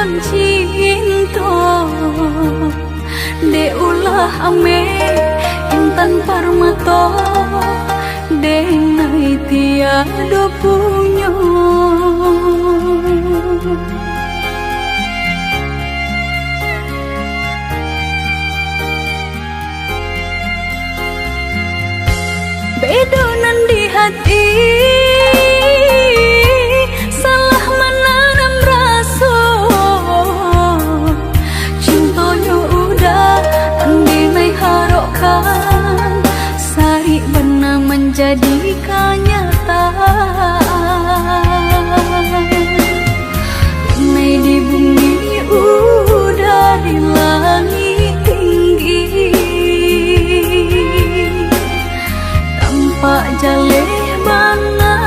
yang cinta de ulah ame intan parmato denai tiada punya. Bedonan di hati salah menanam rasa cintanya udah andinai harokan sari benar menjadi kenyataan. Ini di bumi udah di langit tinggi Pak jaleh bana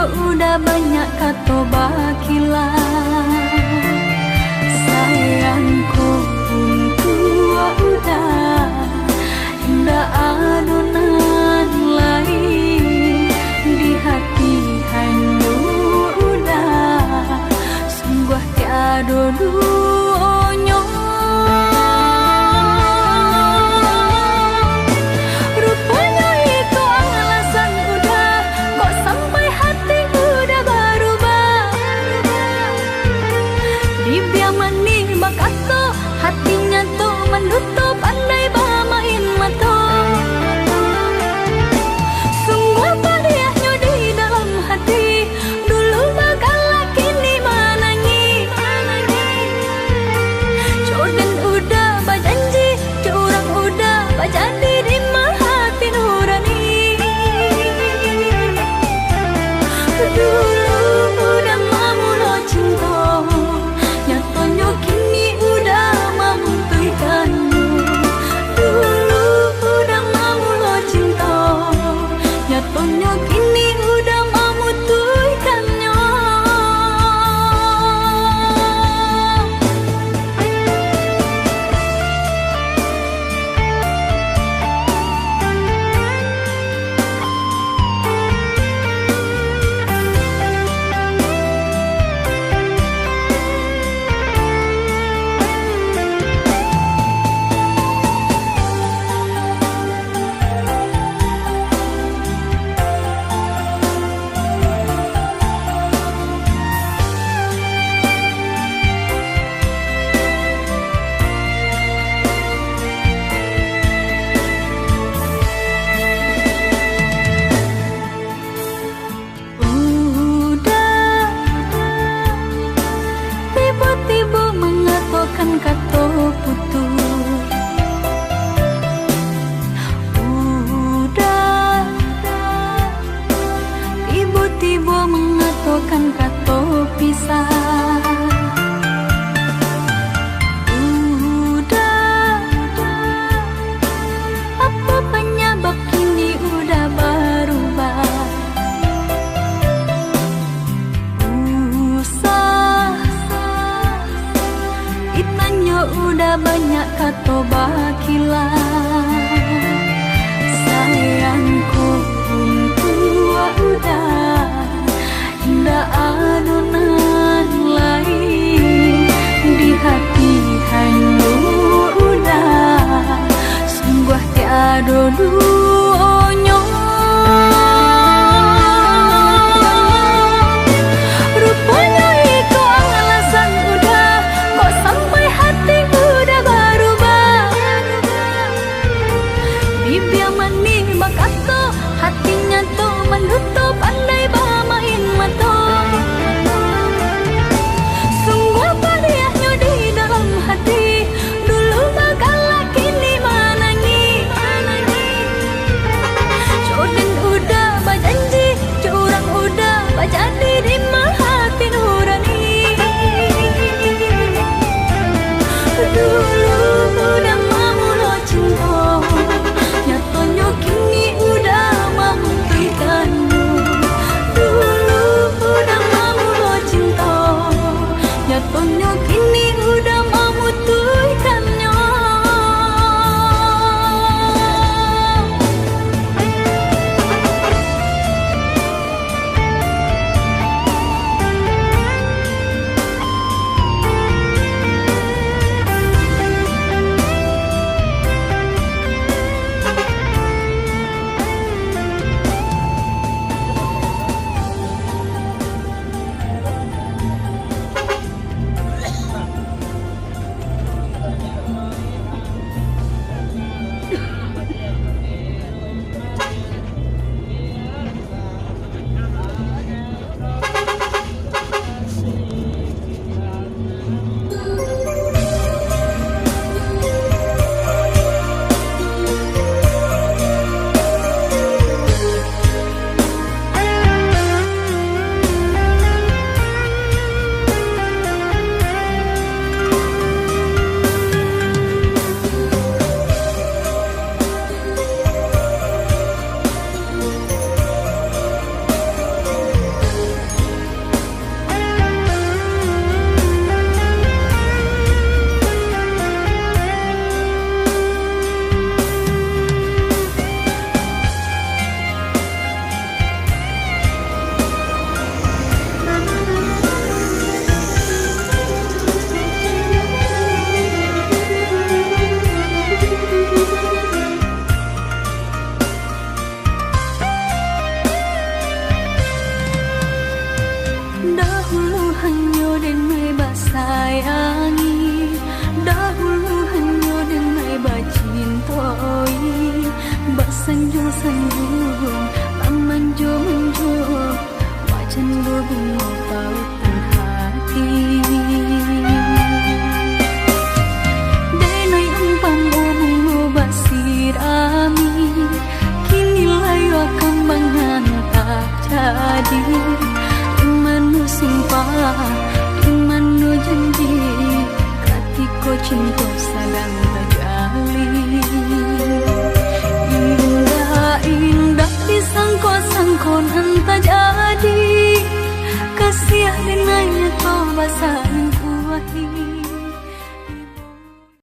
udah banyak kata bakila. Sayangku tua udah indah adonan lain di hati hanya udah sungguh tiada duanya. Rupanya itu alasan udah kok sampai hati udah berubah. Dibiamani bakato hatinya tuh menutup andai bermain mata. Semua padiahnya di dalam hati dulu bakal kini manangi. Jodan udah berjanji, curang udah berjadi di hati nurani. Dulu udah mamu lo cinta, nyatanya kini udah mamu tuikanmu. Dulu udah mamu lo cinta, nyatanya kini udah mamu tuikannya. Tiba-tiba mengatakan kata putus. Udah tiba-tiba mengatakan kata pisah. Udah apa penyebab kini udah berubah. Itanya udah banyak kata bakila. Sayangku tua udah indah adonan lain di hati hanya udah sungguh tiada duanya. Rupanya itu alasan udah kok sampai hati udah berubah. Dibiamani bakato hatinya tuh menutup andai bermain mata. Sungguh padiahnya di dalam hati dulu bakal kini manangi. Jodan udah berjanji, curang udah berjadi di hati nurani. Dulu udah mamu lo cinta, nyatanya kini udah mamu tuikanmu. Dulu udah mamu lo cinta, nyatanya kini udah mamu tuikannya. sandung pamanjo manjo wajan bunga pautan hati denai umpam bunga basirami kini layu kambangan tak jadi imanu sumpah imanu janji katiko cinta sadang